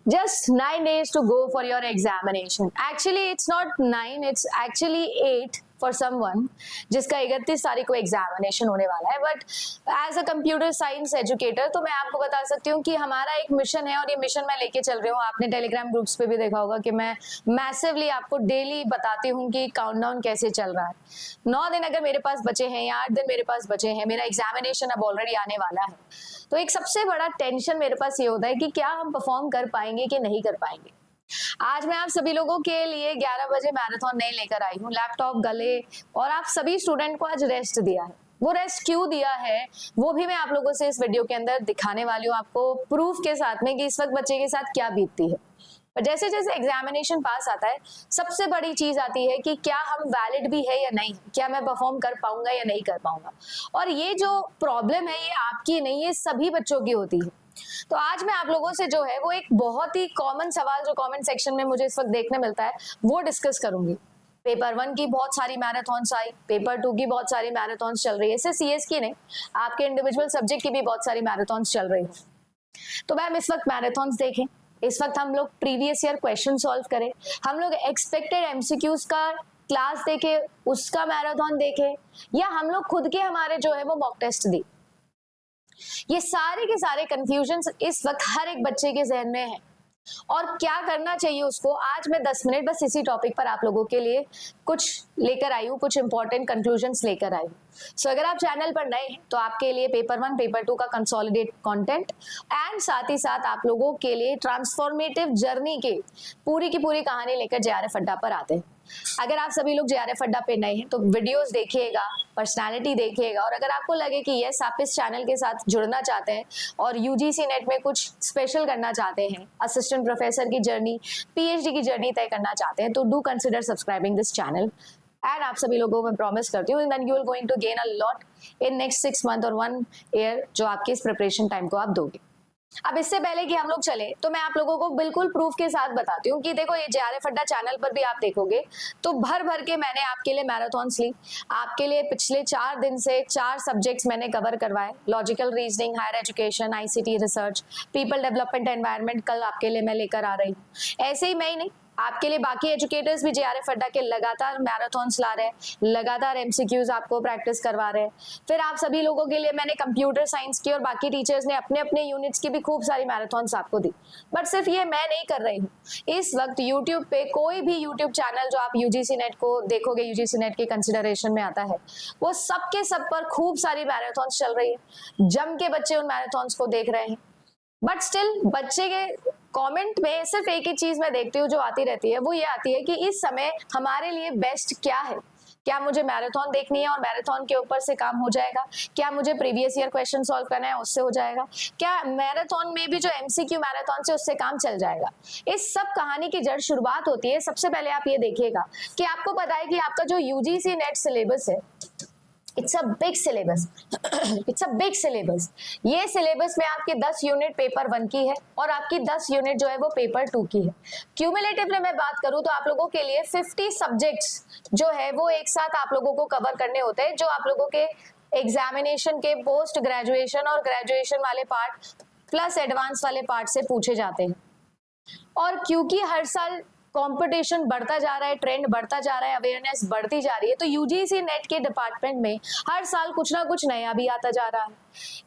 Just 9 days to go for your examination. Actually, it's not 9, it's actually 8 for someone जिसका 31 तारीख को examination होने वाला है. But as a computer science educator तो मैं आपको बता सकती हूँ कि हमारा एक मिशन है और ये मिशन मैं लेके चल रही हूँ. आपने टेलीग्राम ग्रुप्स पे भी देखा होगा कि मैं मैसिवली आपको डेली बताती हूँ कि काउंटडाउन कैसे चल रहा है. 9 दिन अगर मेरे पास बचे हैं या 8 दिन मेरे पास बचे हैं, मेरा एग्जामिनेशन अब ऑलरेडी आने वाला है, तो एक सबसे बड़ा टेंशन मेरे पास ये होता है कि क्या हम परफॉर्म कर पाएंगे कि नहीं कर पाएंगे. आज मैं आप सभी लोगों के लिए 11 बजे मैराथन नहीं लेकर आई हूँ. लैपटॉप गले और आप सभी स्टूडेंट को आज रेस्ट दिया है. वो रेस्ट क्यों दिया है वो भी मैं आप लोगों से इस वीडियो के अंदर दिखाने वाली हूँ, आपको प्रूफ के साथ में कि इस वक्त बच्चे के साथ क्या बीतती है. पर जैसे जैसे एग्जामिनेशन पास आता है, सबसे बड़ी चीज आती है कि क्या हम वैलिड भी है या नहीं, क्या मैं परफॉर्म कर पाऊंगा या नहीं कर पाऊंगा. और ये जो प्रॉब्लम है ये आपकी नहीं, ये सभी बच्चों की होती है. तो आज मैं आप लोगों से जो है वो एक बहुत ही कॉमन सवाल जो कमेंट सेक्शन में मुझे इस वक्त देखने मिलता है वो डिस्कस करूंगी. पेपर 1 की बहुत सारी मैराथन्स आई, पेपर 2 की बहुत सारी मैराथन्स चल रही है, इससे सीएस की नहीं, आपके इंडिविजुअल सब्जेक्ट की भी बहुत सारी मैराथन्स चल रही है. तो मैम इस वक्त मैराथन्स देखें, इस वक्त हम लोग प्रीवियस ईयर क्वेश्चन सॉल्व करें, हम लोग एक्सपेक्टेड एमसीक्यूज का क्लास देखे, उसका मैराथन देखे, या हम लोग खुद के हमारे जो है वो मॉक टेस्ट दी. ये सारे के सारे कंफ्यूजन्स इस वक्त हर एक बच्चे के जहन में है और क्या करना चाहिए उसको. आज मैं 10 मिनट बस इसी टॉपिक पर आप लोगों के लिए कुछ लेकर आई हूँ, कुछ इंपॉर्टेंट कंक्लूजन्स लेकर आई हूँ. सो अगर आप चैनल पर नए हैं तो आपके लिए पेपर 1 पेपर 2 का कंसोलिडेट कंटेंट एंड साथ ही साथ आप लोगों के लिए ट्रांसफॉर्मेटिव जर्नी के पूरी की पूरी कहानी लेकर जेआरएफ अड्डा पर आते हैं. अगर आप सभी लोग जेआरएफ अड्डा पे नए हैं तो वीडियोस देखिएगा, पर्सनालिटी देखिएगा, और अगर आपको लगे कि यस आप इस चैनल के साथ जुड़ना चाहते हैं और यूजीसी नेट में कुछ स्पेशल करना चाहते हैं, असिस्टेंट प्रोफेसर की जर्नी, पीएचडी की जर्नी तय करना चाहते हैं, तो do consider subscribing this channel. And आप सभी लोगों को मैं प्रॉमिस करती हूँ that you will going to gain a lot in next 6 month और 1 ईयर जो आपके इस प्रिपरेशन टाइम को आप दोगे. अब इससे पहले कि हम लोग चले तो मैं आप लोगों को बिल्कुल प्रूफ के साथ बताती हूँ कि देखो ये जेआरएफ अड्डा चैनल पर भी आप देखोगे तो भर भर के मैंने आपके लिए मैराथन्स ली. आपके लिए पिछले 4 दिन से 4 सब्जेक्ट्स मैंने कवर करवाए, logical reasoning, higher education, ICT research, people development, environment कल आपके लिए मैं लेकर आ रही हूँ. ऐसे ही मैं ही नहीं, आपके लिए बाकी एजुकेटर्स भी जेआरएफ अड्डा के लगातार मैराथन्स ला रहे हैं, लगातार एमसीक्यूज आपको प्रैक्टिस करवा रहे हैं. फिर आप सभी लोगों के लिए मैंने कंप्यूटर साइंस की और बाकी टीचर्स ने अपने अपने यूनिट्स की भी खूब सारी मैराथन्स आपको दी. बट सिर्फ ये मैं नहीं कर रही हूँ, इस वक्त यूट्यूब पे कोई भी यूट्यूब चैनल जो आप यूजीसी नेट को देखोगे, यूजीसी नेट के कंसिडरेशन में आता है, वो सबके सब पर खूब सारी मैराथन्स चल रही है. जम के बच्चे उन मैराथन्स को देख रहे हैं. बट स्टिल बच्चे के कमेंट में सिर्फ एक ही चीज मैं देखती हूँ जो आती रहती है, वो ये आती है कि इस समय हमारे लिए बेस्ट क्या है. क्या मुझे मैराथन देखनी है और मैराथन के ऊपर से काम हो जाएगा, क्या मुझे प्रीवियस ईयर क्वेश्चन सॉल्व करना है उससे हो जाएगा, क्या मैराथन में भी जो एमसीक्यू मैराथन से उससे काम चल जाएगा. इस सब कहानी की जड़ शुरुआत होती है. सबसे पहले आप ये देखिएगा कि आपको पता है कि आपका जो यूजीसी नेट सिलेबस है, it's a big syllabus. It's a big syllabus. ये सिलेबस में आपकी 10 यूनिट पेपर 1 की है और आपकी 10 यूनिट जो है वो पेपर 2 की है. क्यूमुलेटिवली मैं बात करूं तो आप लोगों के लिए 50 सब्जेक्ट्स जो है वो एक साथ आप लोगों को कवर करने होते हैं, जो आप लोगों के एग्जामिनेशन के पोस्ट ग्रेजुएशन और ग्रेजुएशन वाले पार्ट प्लस एडवांस वाले पार्ट से पूछे जाते हैं. और क्योंकि हर साल कंपटीशन बढ़ता जा रहा है, ट्रेंड बढ़ता जा रहा है, अवेयरनेस बढ़ती जा रही है, तो यूजीसी नेट के डिपार्टमेंट में हर साल कुछ ना कुछ नया भी आता जा रहा है.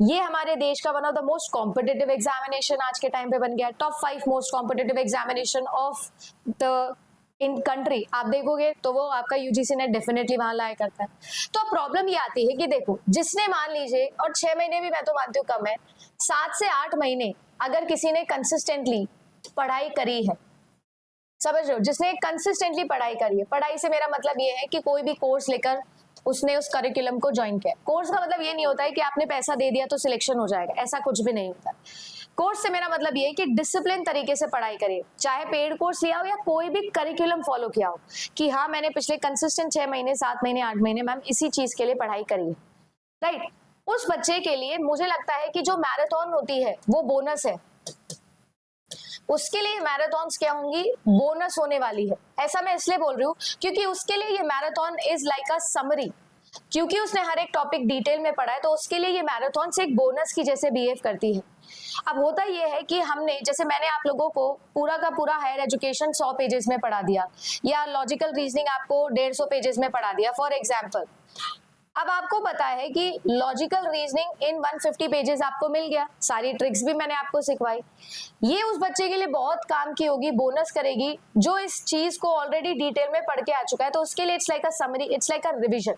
ये हमारे देश का one of the most competitive examination आज के टाइम पे बन गया है. Top 5 most competitive examination of the in country आप देखोगे तो वो आपका यूजीसी नेट डेफिनेटली वहां लाया करता है. तो प्रॉब्लम ये आती है कि देखो, जिसने मान लीजिए, और 6 महीने भी मैं तो मानती हूँ कम है, 7 से 8 महीने अगर किसी ने कंसिस्टेंटली पढ़ाई करी है, समझ रहे हो, जिसने कंसिस्टेंटली पढ़ाई करी है, पढ़ाई से मेरा मतलब ये है कि कोई भी कोर्स लेकर उसने उस करिकुलम को ज्वाइन किया. कोर्स का मतलब ये नहीं होता है कि आपने पैसा दे दिया तो सिलेक्शन हो जाएगा, ऐसा कुछ भी नहीं होता. कोर्स से मेरा मतलब ये है कि डिसिप्लिन तरीके से पढ़ाई करिए, चाहे पेड कोर्स लिया हो या कोई भी करिकुलम फॉलो किया हो, कि हाँ मैंने पिछले कंसिस्टेंट 6 महीने 7 महीने 8 महीने मैम इसी चीज के लिए पढ़ाई करी है, राइट. उस बच्चे के लिए मुझे लगता है कि जो मैराथन होती है वो बोनस है. उसके लिए मैराथन्स क्या होंगी, बोनस होने वाली है. ऐसा मैं इसलिए बोल रही हूँ क्योंकि उसके लिए ये marathon is like a summary. क्योंकि उसने हर एक टॉपिक डिटेल में पढ़ा है तो उसके लिए ये मैराथन एक बोनस की जैसे बिहेव करती है. अब होता ये है कि हमने, जैसे मैंने आप लोगों को पूरा का पूरा हायर एजुकेशन 100 पेजेस में पढ़ा दिया, या लॉजिकल रीजनिंग आपको 150 पेजेस में पढ़ा दिया फॉर एग्जाम्पल। अब आपको पता है कि लॉजिकल रीजनिंग इन 150 पेजेस आपको मिल गया, सारी ट्रिक्स भी मैंने आपको सिखवाई। ये उस बच्चे के लिए बहुत काम की होगी, बोनस करेगी, जो इस चीज को ऑलरेडी डिटेल में पढ़ के आ चुका है। तो उसके लिए it's like a summary, it's like a revision,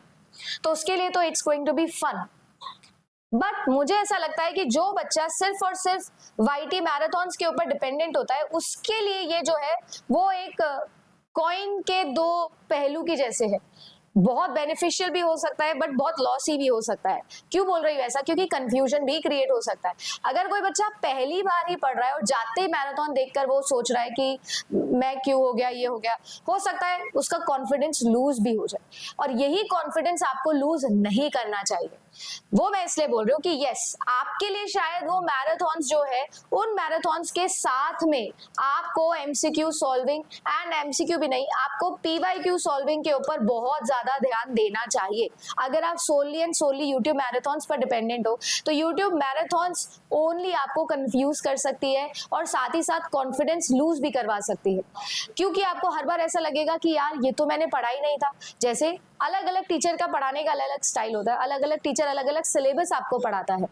तो उसके लिए तो it's going to be fun. But मुझे ऐसा लगता है कि जो बच्चा सिर्फ और सिर्फ वाईटी मैराथन्स के ऊपर डिपेंडेंट होता है, उसके लिए ये जो है वो एक कॉइन के दो पहलू की जैसे है। बहुत बेनिफिशियल भी हो सकता है बट बहुत लॉसी भी हो सकता है। क्यों बोल रही हूँ ऐसा? क्योंकि कंफ्यूजन भी क्रिएट हो सकता है। अगर कोई बच्चा पहली बार ही पढ़ रहा है और जाते ही मैराथन देखकर वो सोच रहा है कि मैं क्यों हो गया, ये हो गया, हो सकता है उसका कॉन्फिडेंस लूज भी हो जाए, और यही कॉन्फिडेंस आपको लूज नहीं करना चाहिए। वो मैं इसलिए बोल रही हूँ कि यस, आपके लिए शायद वो मैराथन्स जो है, उन मैराथन्स के साथ में आपको एमसीक्यू सॉल्विंग, एंड एमसीक्यू भी नहीं, आपको पीवाईक्यू सॉल्विंग के ऊपर बहुत ज्यादा ध्यान देना चाहिए। अगर आप सोनली एंड सोनली यूट्यूब मैराथन्स पर डिपेंडेंट हो, तो यूट्यूब मैराथन्स ओनली आपको कंफ्यूज कर सकती है और साथ ही साथ कॉन्फिडेंस लूज भी करवा सकती है, क्योंकि आपको हर बार ऐसा लगेगा कि यार ये तो मैंने पढ़ा ही नहीं था। जैसे अलग अलग टीचर का पढ़ाने का अलग अलग स्टाइल होता है, अलग अलग टीचर अलग अलग सिलेबस आपको पढ़ाता है।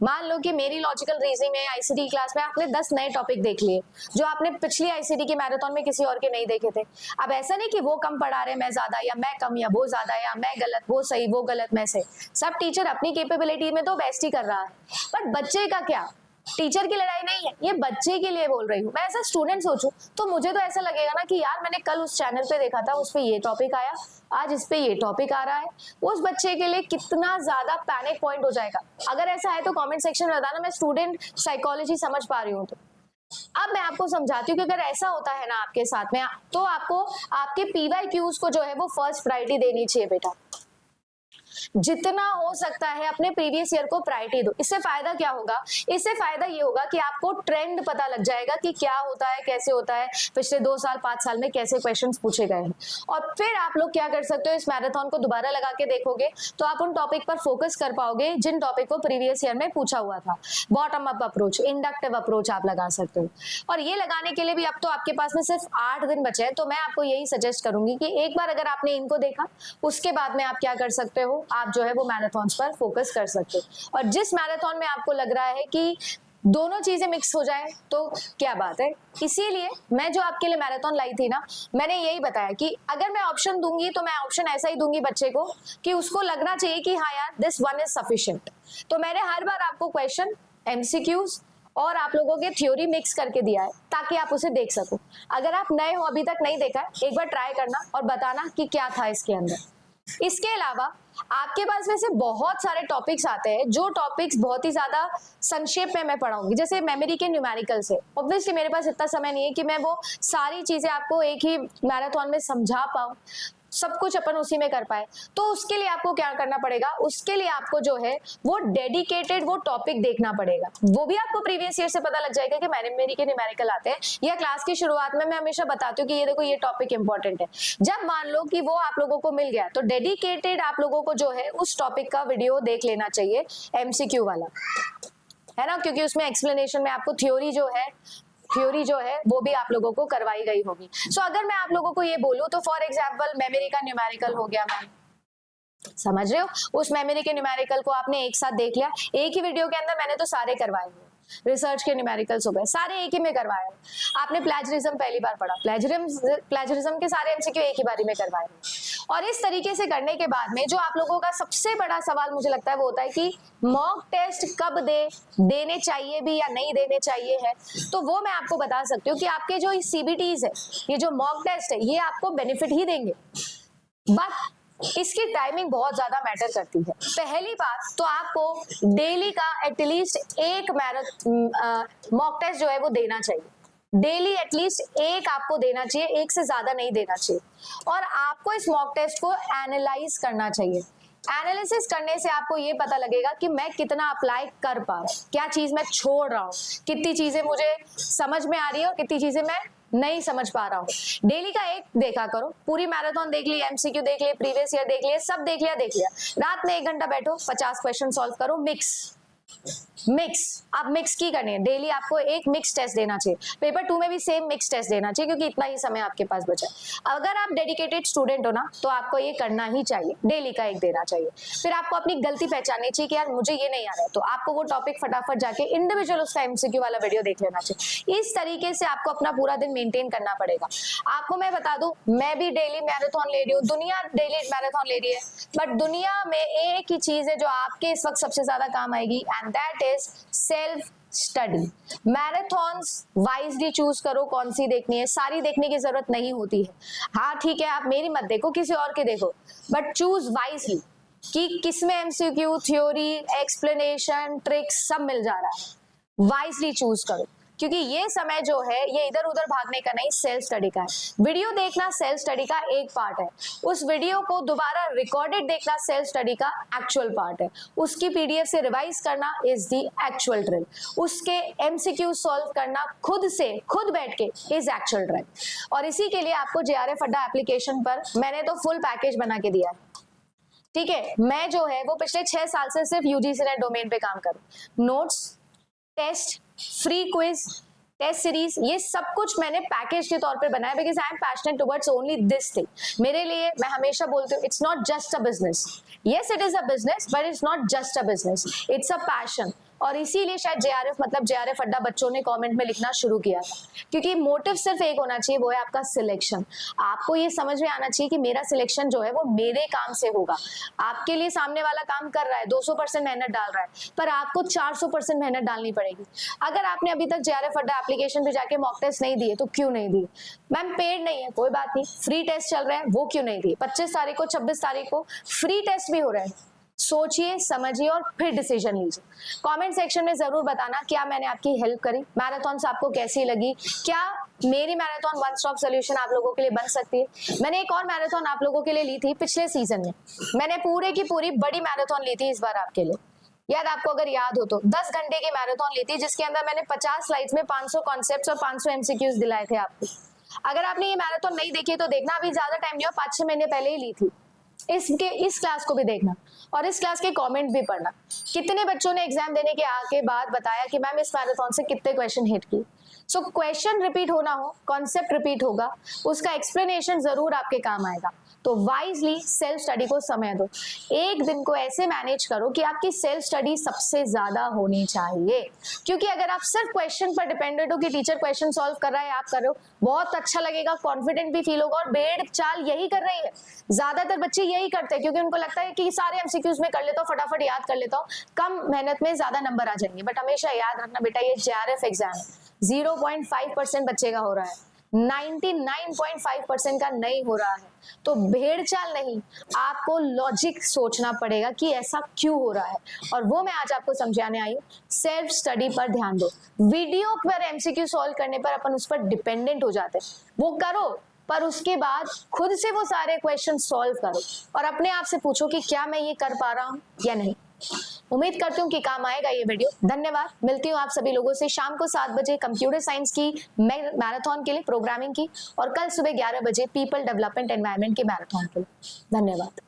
मान लो कि मेरी लॉजिकल रीजनिंग में आईसीटी क्लास में आपने 10 नए टॉपिक देख लिए, जो आपने पिछली आईसीटी की मैराथन में किसी और के नहीं देखे थे। अब ऐसा नहीं कि वो कम पढ़ा रहे, मैं ज्यादा, या मैं कम, या वो ज्यादा, या मैं गलत, वो सही, वो गलत, मैं सही। सब टीचर अपनी कैपेबिलिटी में तो बेस्ट ही कर रहा है, बट बच्चे का क्या? टीचर की लड़ाई नहीं है, ये बच्चे के लिए बोल रही हूँ। मैं एज अ स्टूडेंट सोचूं तो मुझे तो ऐसा लगेगा ना कि यार मैंने कल उस चैनल पे देखा था, उस पे ये टॉपिक आया, आज इस पे ये टॉपिक आ रहा है। उस बच्चे के लिए कितना ज्यादा पैनिक पॉइंट हो जाएगा। अगर ऐसा है तो कमेंट सेक्शन में बताना, मैं स्टूडेंट साइकोलॉजी समझ पा रही हूँ। तो अब मैं आपको समझाती हूँ कि अगर ऐसा होता है ना आपके साथ में, तो आपको आपके पीवाईक्यूज को जो है वो फर्स्ट प्रायोरिटी देनी चाहिए बेटा। जितना हो सकता है अपने प्रीवियस ईयर को प्रायोरिटी दो। इससे फायदा क्या होगा? इससे फायदा ये होगा कि आपको ट्रेंड पता लग जाएगा कि क्या होता है, कैसे होता है, पिछले 2 साल 5 साल में कैसे क्वेश्चंस पूछे गए हैं। और फिर आप लोग क्या कर सकते हो, इस मैराथन को दोबारा लगा के देखोगे तो आप उन टॉपिक पर फोकस कर पाओगे जिन टॉपिक को प्रीवियस ईयर में पूछा हुआ था। Bottom up approach, inductive approach आप लगा सकते हो। और ये लगाने के लिए भी अब तो आपके पास में सिर्फ 8 दिन बचे हैं, तो मैं आपको यही सजेस्ट करूंगी कि एक बार अगर आपने इनको देखा, उसके बाद में आप क्या कर सकते हो, आप जो है वो मैराथन्स पर फोकस कर सकते हो। और जिस मैराथन में आपको लग रहा है कि दोनों चीजें मिक्स हो जाए तो क्या बात है। इसीलिए मैं जो आपके लिए मैराथन लाई थी ना, मैंने यही बताया कि अगर मैं ऑप्शन दूंगी तो मैं ऑप्शन ऐसा ही दूंगी बच्चे को कि उसको लगना चाहिए कि हाँ यार दिस वन इज सफिशिएंट। तो मैंने हर बार आपको क्वेश्चन, एमसीक्यूज और आप लोगों के थ्योरी मिक्स करके दिया है ताकि आप उसे देख सको। अगर आप नए हो, अभी तक नहीं देखा है, एक बार ट्राई करना और बताना कि क्या था इसके अंदर। इसके अलावा आपके पास वैसे बहुत सारे टॉपिक्स आते हैं, जो टॉपिक्स बहुत ही ज्यादा संक्षेप में मैं पढ़ाऊंगी, जैसे मेमोरी के न्यूमेरिकल से। ऑब्वियसली मेरे पास इतना समय नहीं है कि मैं वो सारी चीजें आपको एक ही मैराथन में समझा पाऊं, सब कुछ अपन उसी में कर पाए। तो उसके लिए आपको क्या करना पड़ेगा, उसके लिए आपको जो है वो डेडिकेटेड वो टॉपिक देखना पड़ेगा। वो भी आपको प्रीवियस ईयर से पता लग जाएगा कि मेरी के न्यूमेरिकल आते हैं, या क्लास की शुरुआत में मैं हमेशा बताती हूँ कि ये देखो ये टॉपिक इंपॉर्टेंट है। जब मान लो कि वो आप लोगों को मिल गया, तो डेडिकेटेड आप लोगों को जो है उस टॉपिक का वीडियो देख लेना चाहिए, एमसीक्यू वाला, है ना, क्योंकि उसमें एक्सप्लेनेशन में आपको थ्योरी जो है वो भी आप लोगों को करवाई गई होगी। सो अगर मैं आप लोगों को ये बोलूं तो फॉर एग्जांपल मेमोरी का न्यूमेरिकल हो गया, मैम समझ रहे हो, उस मेमोरी के न्यूमेरिकल को आपने एक साथ देख लिया, एक ही वीडियो के अंदर मैंने तो सारे करवाए हुए। रिसर्च के न्यूमेरिकल्स हो गए, सारे एक ही में करवाए। आपने प्लेजरिज्म पहली बार पढ़ा, प्लेजरिज्म के सारे एमसीक्यू एक ही बारी में करवाए। और इस तरीके से करने के बाद में जो आप लोगों का सबसे बड़ा सवाल मुझे लगता है वो होता है कि मॉक टेस्ट कब देने चाहिए भी या नहीं देने चाहिए है। तो वो मैं आपको बता सकती हूँ कि आपके जो सीबीटीज है, ये जो मॉक टेस्ट है, ये आपको बेनिफिट ही देंगे, बट इसकी टाइमिंग बहुत ज्यादा मैटर करती है। पहली बात तो आपको डेली का एटलीस्ट एक मॉक टेस्ट जो है वो देना चाहिए। डेली एटलीस्ट एक आपको देना चाहिए, एक से ज्यादा नहीं देना चाहिए। और आपको इस मॉक टेस्ट को एनालाइज करना चाहिए। एनालिसिस करने से आपको ये पता लगेगा कि मैं कितना अप्लाई कर पा रहा हूँ, क्या चीज मैं छोड़ रहा हूँ, कितनी चीजें मुझे समझ में आ रही है और कितनी चीजें मैं नहीं समझ पा रहा हूँ। डेली का एक देखा करो, पूरी मैराथन देख ली, एमसीक्यू देख लिए, प्रीवियस ईयर देख लिए, सब देख लिया। रात में 1 घंटा बैठो, 50 क्वेश्चन सॉल्व करो, मिक्स मिक्स, आप मिक्स की करनी है डेली, आपको एक मिक्स टेस्ट देना चाहिए। पेपर 2 में भी सेम मिक्स टेस्ट देना चाहिए क्योंकि इतना ही समय आपके पास बचा है। अगर आप डेडिकेटेड स्टूडेंट हो ना तो आपको ये करना ही चाहिए, डेली का एक देना चाहिए। फिर आपको अपनी गलती पहचाननी चाहिए कि यार मुझे ये नहीं आ रहा है, तो आपको वो टॉपिक फटाफट जाके इंडिविजुअल उसका एमसीक्यू वाला वीडियो देख लेना चाहिए। इस तरीके से आपको अपना पूरा दिन मेंटेन करना पड़ेगा। आपको मैं बता दूं, मैं भी डेली मैराथन ले रही हूँ, दुनिया डेली मैराथन ले रही है, बट दुनिया में एक ही चीज है जो आपके इस वक्त सबसे ज्यादा काम आएगी, and that is self study. Marathons wisely choose करो कौन सी देखनी है, सारी देखने की जरूरत नहीं होती है। हाँ ठीक है, आप मेरी मत देखो, किसी और के देखो, बट चूज वाइजली कि किसमें एमसीक्यू, थ्योरी, एक्सप्लेनेशन, ट्रिक्स सब मिल जा रहा है। वाइजली चूज करो क्योंकि ये समय जो है ये इधर उधर भागने का नहीं, सेल्फ स्टडी का है। वीडियो देखना सेल्फ स्टडी का एक पार्ट है, उस वीडियो को दोबारा रिकॉर्डेड देखना सेल्फ स्टडी का एक्चुअल पार्ट है, उसकी पीडीएफ से रिवाइज करना इज द एक्चुअल ड्रिल, उसके एमसीक्यू सॉल्व करना खुद से खुद बैठ के इज एक्चुअल ड्रिल। और इसी के लिए आपको जेआरएफ अड्डा एप्लीकेशन पर मैंने तो फुल पैकेज बना के दिया है। ठीक है, मैं जो है वो पिछले 6 साल से सिर्फ यूजीसी नेट डोमेन पे काम करूं। Notes, test, free quiz, test series, ये सब कुछ मैंने पैकेज के तौर पे बनाया because I am passionate towards only this thing. मेरे लिए मैं हमेशा बोलती हूँ it's not just a business, yes it is a business but it's not just a business, it's a passion. और इसीलिए शायद जेआरएफ मतलब जेआरएफ अड्डा बच्चों ने कमेंट में लिखना शुरू किया था, क्योंकि मोटिव सिर्फ एक होना चाहिए, वो है आपका सिलेक्शन। आपको ये समझ में आना चाहिए कि मेरा सिलेक्शन जो है वो मेरे काम से होगा। आपके लिए सामने वाला काम कर रहा है, 200% मेहनत डाल रहा है, पर आपको 400% मेहनत डालनी पड़ेगी। अगर आपने अभी तक जेआरएफ अड्डा एप्लीकेशन पे जाके मॉक टेस्ट नहीं दिए तो क्यों नहीं दिए? मैम पेड नहीं है, कोई बात नहीं, फ्री टेस्ट चल रहे हैं, वो क्यों नहीं दिए? 25 तारीख को 26 तारीख को फ्री टेस्ट भी हो रहे हैं। सोचिए, समझिए और फिर डिसीजन लीजिए। कमेंट सेक्शन में जरूर बताना क्या मैंने आपकी हेल्प करी, मैराथन से आपको कैसी लगी, क्या मेरी मैराथन वन स्टॉप सोल्यूशन आप लोगों के लिए बन सकती है। मैंने एक और मैराथन आप लोगों के लिए ली थी पिछले सीजन में, मैंने पूरे की पूरी बड़ी मैराथन ली थी इस बार आपके लिए। याद आपको अगर याद हो तो 10 घंटे की मैराथन ली थी जिसके अंदर मैंने 50 स्लाइड्स में 500 कॉन्सेप्ट्स और 500 एमसीक्यूज दिलाए थे आपको। अगर आपने ये मैराथन नहीं देखी तो देखना, अभी ज्यादा टाइम नहीं हो, 5-6 महीने पहले ही ली थी। इस क्लास को भी देखना और इस क्लास के कमेंट भी पढ़ना। कितने बच्चों ने एग्जाम देने के आगे बाद बताया कि मैम इस मैराथन से कितने क्वेश्चन हिट किए। सो क्वेश्चन रिपीट होना हो, कॉन्सेप्ट रिपीट होगा, उसका एक्सप्लेनेशन जरूर आपके काम आएगा। तो वाइजली सेल्फ स्टडी को समय दो। एक दिन को ऐसे मैनेज करो कि आपकी सेल्फ स्टडी सबसे ज्यादा होनी चाहिए, क्योंकि अगर आप सिर्फ क्वेश्चन पर डिपेंडेंट हो कि टीचर क्वेश्चन सॉल्व कर रहा है, आप कर रहे हो, बहुत अच्छा लगेगा, कॉन्फिडेंट भी फील होगा। और भेड़ चाल यही कर रही है, ज्यादातर बच्चे यही करते हैं क्योंकि उनको लगता है कि सारे एमसीक्यूज में कर लेता हूँ, फटाफट याद कर लेता हूँ, कम मेहनत में ज्यादा नंबर आ जाएंगे। बट हमेशा याद रखना बेटा, ये जेआरएफ एग्जाम है, 0.5% बच्चे का हो रहा है, 99.5% का नहीं हो रहा है। तो भेड़ चाल नहीं, आपको लॉजिक सोचना पड़ेगा कि ऐसा क्यों हो रहा है, और वो मैं आज आपको समझाने आई हूँ। सेल्फ स्टडी पर ध्यान दो। वीडियो पर एमसीक्यू सॉल्व करने पर अपन उस पर डिपेंडेंट हो जाते हैं, वो करो, पर उसके बाद खुद से वो सारे क्वेश्चन सॉल्व करो और अपने आप से पूछो कि क्या मैं ये कर पा रहा हूँ या नहीं। उम्मीद करती हूँ कि काम आएगा ये वीडियो। धन्यवाद। मिलती हूँ आप सभी लोगों से शाम को 7 बजे कंप्यूटर साइंस की मैराथन के लिए, प्रोग्रामिंग की, और कल सुबह 11 बजे पीपल डेवलपमेंट एनवायरनमेंट के मैराथन के लिए। धन्यवाद।